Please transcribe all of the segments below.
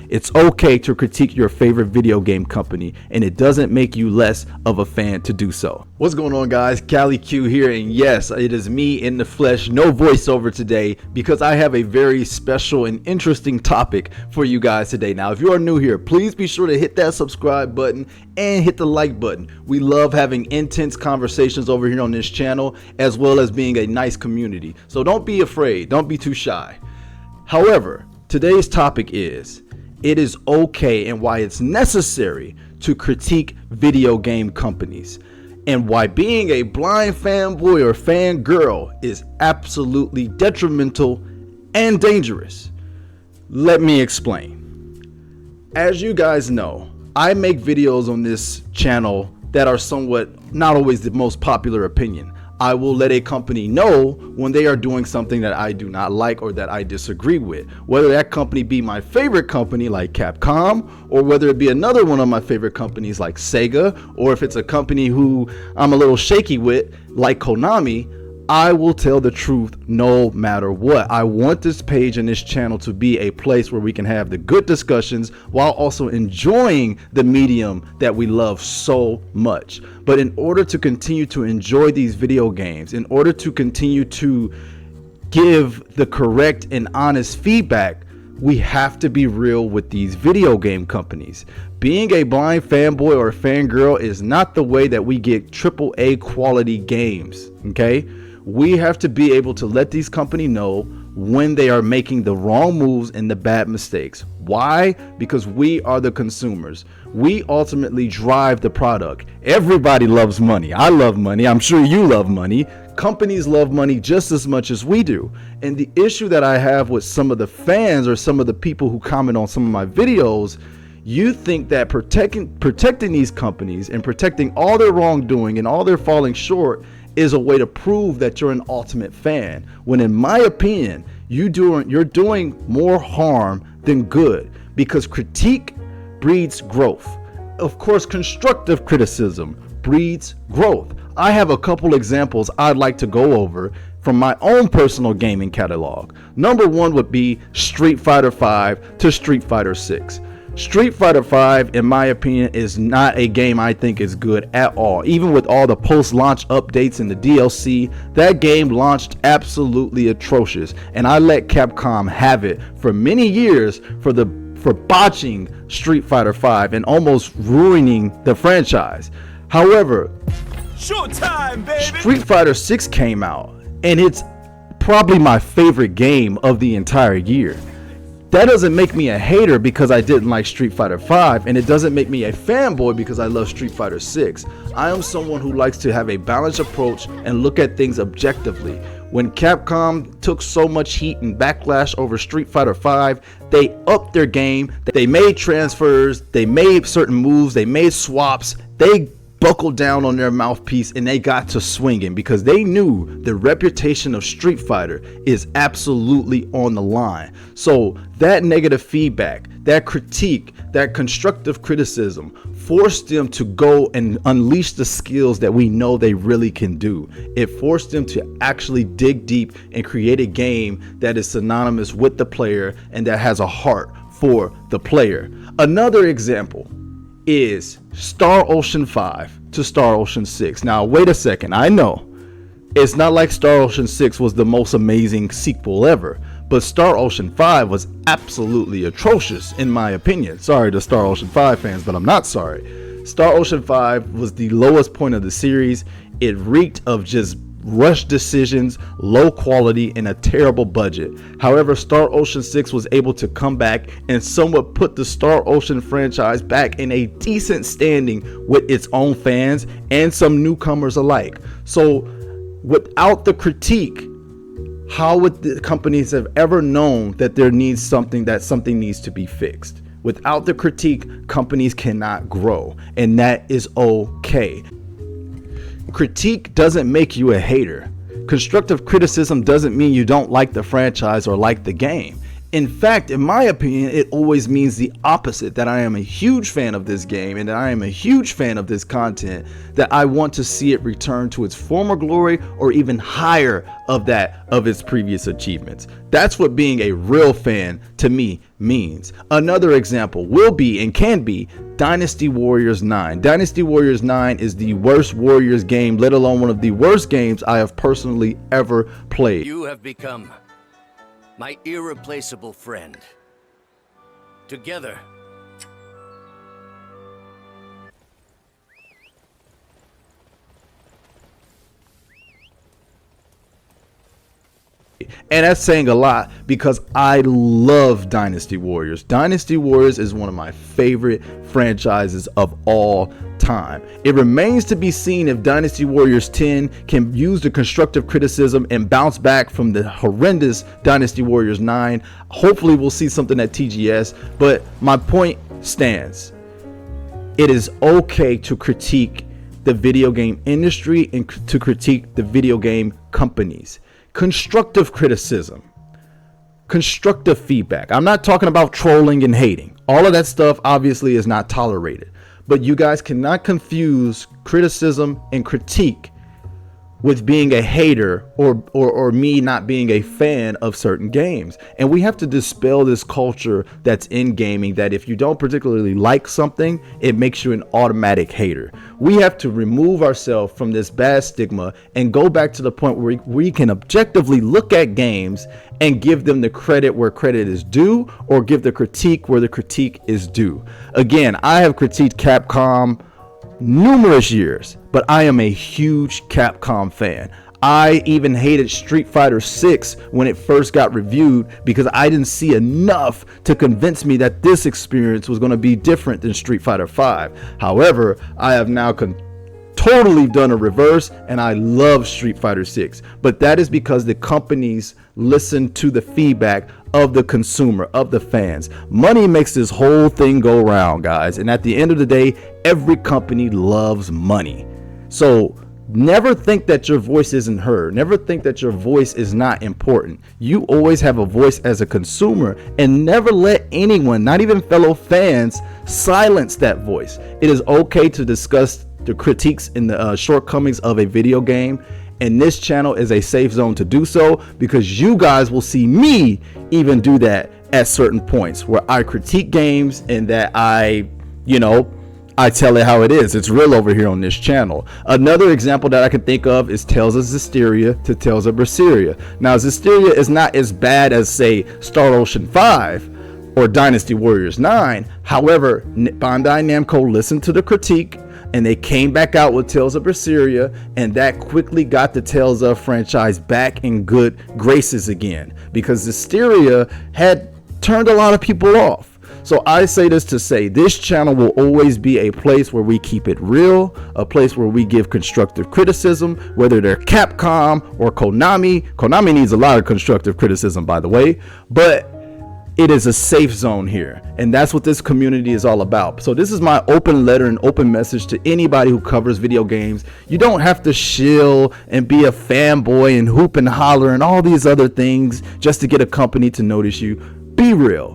It's okay to critique your favorite video game company, and it doesn't make you less of a fan to do so. What's going on, guys? Cali Q here, and yes, it is me in the flesh, no voiceover today, because I have a very special and interesting topic for you guys today. Now, if you are new here, please be sure to hit that subscribe button and hit the like button. We love having intense conversations over here on this channel, as well as being a nice community. So don't be afraid, don't be too shy. However, today's topic is, it is okay and why it's necessary to critique video game companies, and why being a blind fanboy or fangirl is absolutely detrimental and dangerous. Let me explain. As you guys know, I make videos on this channel that are somewhat not always the most popular opinion. I will let a company know when they are doing something that I do not like or that I disagree with. Whether that company be my favorite company like Capcom, or whether it be another one of my favorite companies like Sega, or if it's a company who I'm a little shaky with like Konami, I will tell the truth no matter what. I want this page and this channel to be a place where we can have the good discussions while also enjoying the medium that we love so much. But in order to continue to enjoy these video games, in order to continue to give the correct and honest feedback, we have to be real with these video game companies. Being a blind fanboy or fangirl is not the way that we get AAA quality games, okay? We have to be able to let these companies know when they are making the wrong moves and the bad mistakes. Why? Because we are the consumers. We ultimately drive the product. Everybody loves money. I love money. I'm sure you love money. Companies love money just as much as we do. And the issue that I have with some of the fans or some of the people who comment on some of my videos, you think that protecting these companies and protecting all their wrongdoing and all their falling short is a way to prove that you're an ultimate fan, when in my opinion you're doing more harm than good, because critique breeds growth. Of course, constructive criticism breeds growth. I have a couple examples I'd like to go over from my own personal gaming catalog. Number one would be Street Fighter V to Street Fighter VI. Street Fighter V, in my opinion, is not a game I think is good at all. Even with all the post-launch updates and the DLC, that game launched absolutely atrocious, and I let Capcom have it for many years for botching Street Fighter V and almost ruining the franchise. However, Showtime, baby! Street Fighter VI came out, and it's probably my favorite game of the entire year. That doesn't make me a hater because I didn't like Street Fighter V, and it doesn't make me a fanboy because I love Street Fighter VI. I am someone who likes to have a balanced approach and look at things objectively. When Capcom took so much heat and backlash over Street Fighter V, they upped their game. They made transfers, they made certain moves, they made swaps, they buckled down on their mouthpiece, and they got to swinging because they knew the reputation of Street Fighter is absolutely on the line. So that negative feedback, that critique, that constructive criticism forced them to go and unleash the skills that we know they really can do. It forced them to actually dig deep and create a game that is synonymous with the player and that has a heart for the player. Another example is Star Ocean 5 to Star Ocean 6. Now, wait a second. I know it's not like Star Ocean 6 was the most amazing sequel ever, but Star Ocean 5 was absolutely atrocious in my opinion. Sorry to Star Ocean 5 fans, but I'm not sorry. Star Ocean 5 was the lowest point of the series. It reeked of just rushed decisions, low quality, and a terrible budget. However, Star Ocean 6 was able to come back and somewhat put the Star Ocean franchise back in a decent standing with its own fans and some newcomers alike. So without the critique, how would the companies have ever known that something needs to be fixed? Without the critique, companies cannot grow, and that is okay. Critique doesn't make you a hater. Constructive criticism doesn't mean you don't like the franchise or like the game. In fact, in my opinion, it always means the opposite, that I am a huge fan of this game and that I am a huge fan of this content, that I want to see it return to its former glory or even higher of its previous achievements. That's what being a real fan to me means. Another example will be and can be Dynasty Warriors 9. Dynasty Warriors 9 is the worst Warriors game, let alone one of the worst games I have personally ever played. You have become my irreplaceable friend. Together, and that's saying a lot because I love Dynasty Warriors. Dynasty Warriors is one of my favorite franchises of all time. It remains to be seen if Dynasty Warriors 10 can use the constructive criticism and bounce back from the horrendous Dynasty Warriors 9. Hopefully we'll see something at TGS, but my point stands. It is okay to critique the video game industry and to critique the video game companies. Constructive criticism, constructive feedback. I'm not talking about trolling and hating. All of that stuff obviously is not tolerated. But you guys cannot confuse criticism and critique with being a hater or me not being a fan of certain games. And we have to dispel this culture that's in gaming that if you don't particularly like something, it makes you an automatic hater. We have to remove ourselves from this bad stigma and go back to the point where we can objectively look at games and give them the credit where credit is due, or give the critique where the critique is due. Again, I have critiqued Capcom numerous years, but I am a huge Capcom fan. I even hated Street Fighter 6 when it first got reviewed because I didn't see enough to convince me that this experience was going to be different than Street Fighter 5. However, I have now totally done a reverse and I love Street Fighter 6, but that is because the companies listen to the feedback of the consumer, of the fans. Money makes this whole thing go round, guys, and at the end of the day, every company loves money. So never think that your voice isn't heard. Never think that your voice is not important. You always have a voice as a consumer, and never let anyone, not even fellow fans, silence that voice. It is okay to discuss the critiques and the shortcomings of a video game, and this channel is a safe zone to do so because you guys will see me even do that at certain points where I critique games and that I tell it how it is. It's real over here on this channel. Another example that I can think of is Tales of Zestiria to Tales of Berseria. Now, Zestiria is not as bad as, say, Star Ocean 5 or Dynasty Warriors 9. However, Bandai Namco listened to the critique and they came back out with Tales of Berseria, and that quickly got the Tales of franchise back in good graces again because Zestiria had turned a lot of people off. So I say this to say this channel will always be a place where we keep it real, a place where we give constructive criticism, whether they're Capcom or Konami. Konami needs a lot of constructive criticism, by the way, but it is a safe zone here, and that's what this community is all about. So this is my open letter and open message to anybody who covers video games. You don't have to shill and be a fanboy and hoop and holler and all these other things just to get a company to notice you. Be real,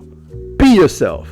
be yourself,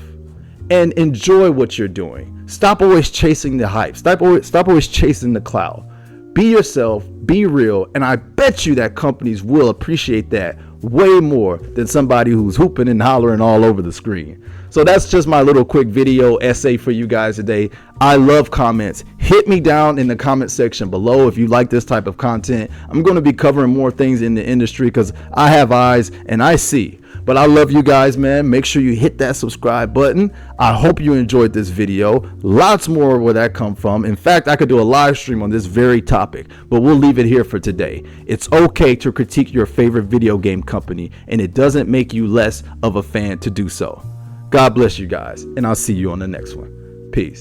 and enjoy what you're doing. Stop always chasing the hype. Stop always chasing the clout. Be yourself, be real, and I bet you that companies will appreciate that way more than somebody who's hooping and hollering all over the screen. So that's just my little quick video essay for you guys today. I love comments. Hit me down in the comment section below if you like this type of content. I'm going to be covering more things in the industry because I have eyes and I see. But I love you guys, man. Make sure you hit that subscribe button. I hope you enjoyed this video. Lots more where that come from. In fact, I could do a live stream on this very topic, but we'll leave it here for today. It's okay to critique your favorite video game company, and it doesn't make you less of a fan to do so. God bless you guys, and I'll see you on the next one. Peace.